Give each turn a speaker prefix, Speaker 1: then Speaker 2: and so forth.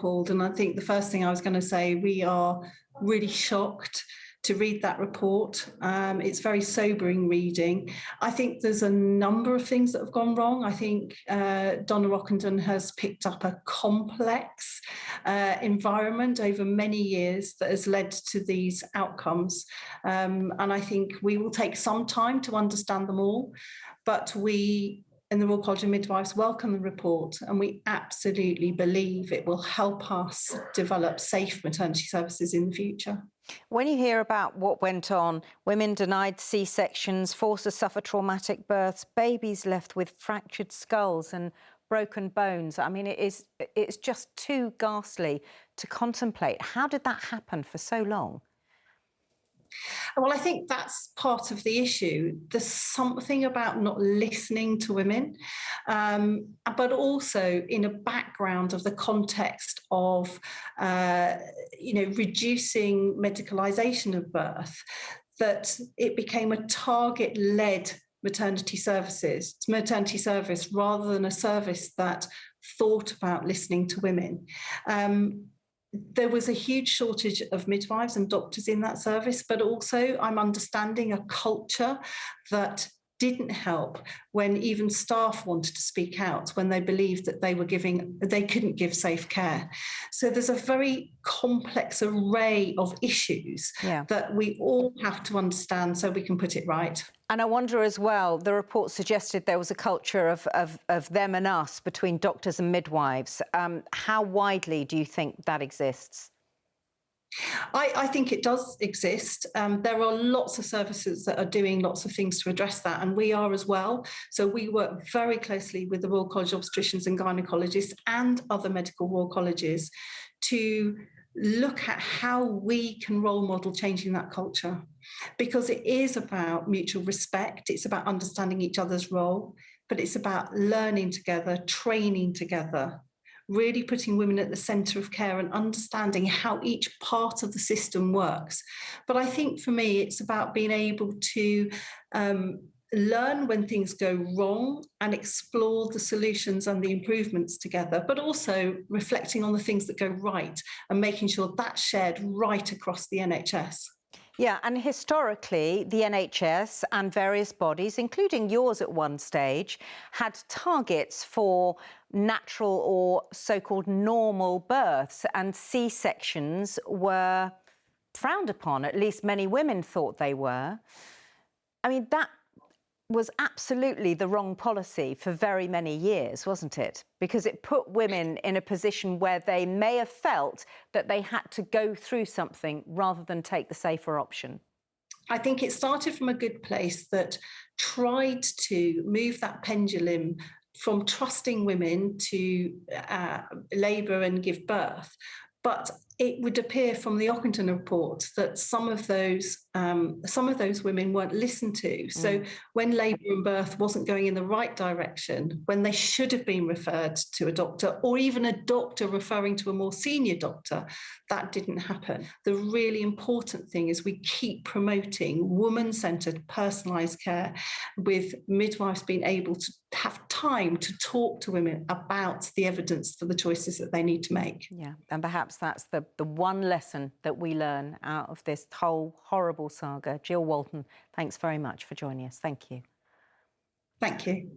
Speaker 1: appalled. And I think the first thing I was going to say, we are really shocked to read that report. It's very sobering reading. I think there's a number of things that have gone wrong. I think Donna Rockenden has picked up a complex environment over many years that has led to these outcomes. And I think we will take some time to understand them all, but we in the Royal College of Midwives welcome the report, and we absolutely believe it will help us develop safe maternity services in the future.
Speaker 2: When you hear about what went on, women denied C-sections, forced to suffer traumatic births, babies left with fractured skulls and broken bones, I mean, it's just too ghastly to contemplate. How did that happen for so long?
Speaker 1: Well, I think that's part of the issue. There's something about not listening to women, but also in a background of the context of, reducing medicalisation of birth, that it became a target-led maternity service rather than a service that thought about listening to women. There was a huge shortage of midwives and doctors in that service, but also I'm understanding a culture that didn't help when even staff wanted to speak out, when they believed that they couldn't give safe care. So there's a very complex array of issues that we all have to understand so we can put it right.
Speaker 2: And I wonder as well, the report suggested there was a culture of them and us between doctors and midwives. How widely do you think that exists?
Speaker 1: I think it does exist. There are lots of services that are doing lots of things to address that, and we are as well. So we work very closely with the Royal College of Obstetricians and Gynecologists and other medical royal colleges to look at how we can role model changing that culture, because it is about mutual respect, it's about understanding each other's role, but it's about learning together, training together, really putting women at the centre of care and understanding how each part of the system works. But I think for me, it's about being able to learn when things go wrong and explore the solutions and the improvements together, but also reflecting on the things that go right and making sure that's shared right across the NHS.
Speaker 2: Yeah, and historically, the NHS and various bodies, including yours at one stage, had targets for natural or so-called normal births, and C-sections were frowned upon. At least many women thought they were. I mean, that was absolutely the wrong policy for very many years, wasn't it? Because it put women in a position where they may have felt that they had to go through something rather than take the safer option.
Speaker 1: I think it started from a good place that tried to move that pendulum from trusting women to labour and give birth. But it would appear from the Ockenden report that some of those women weren't listened to. So when labour and birth wasn't going in the right direction, when they should have been referred to a doctor, or even a doctor referring to a more senior doctor, that didn't happen. The really important thing is we keep promoting woman-centred, personalised care, with midwives being able to have time to talk to women about the evidence for the choices that they need to make.
Speaker 2: Yeah, and perhaps that's the one lesson that we learn out of this whole horrible saga. Gill Walton, thanks very much for joining us. Thank you.
Speaker 1: Thank you.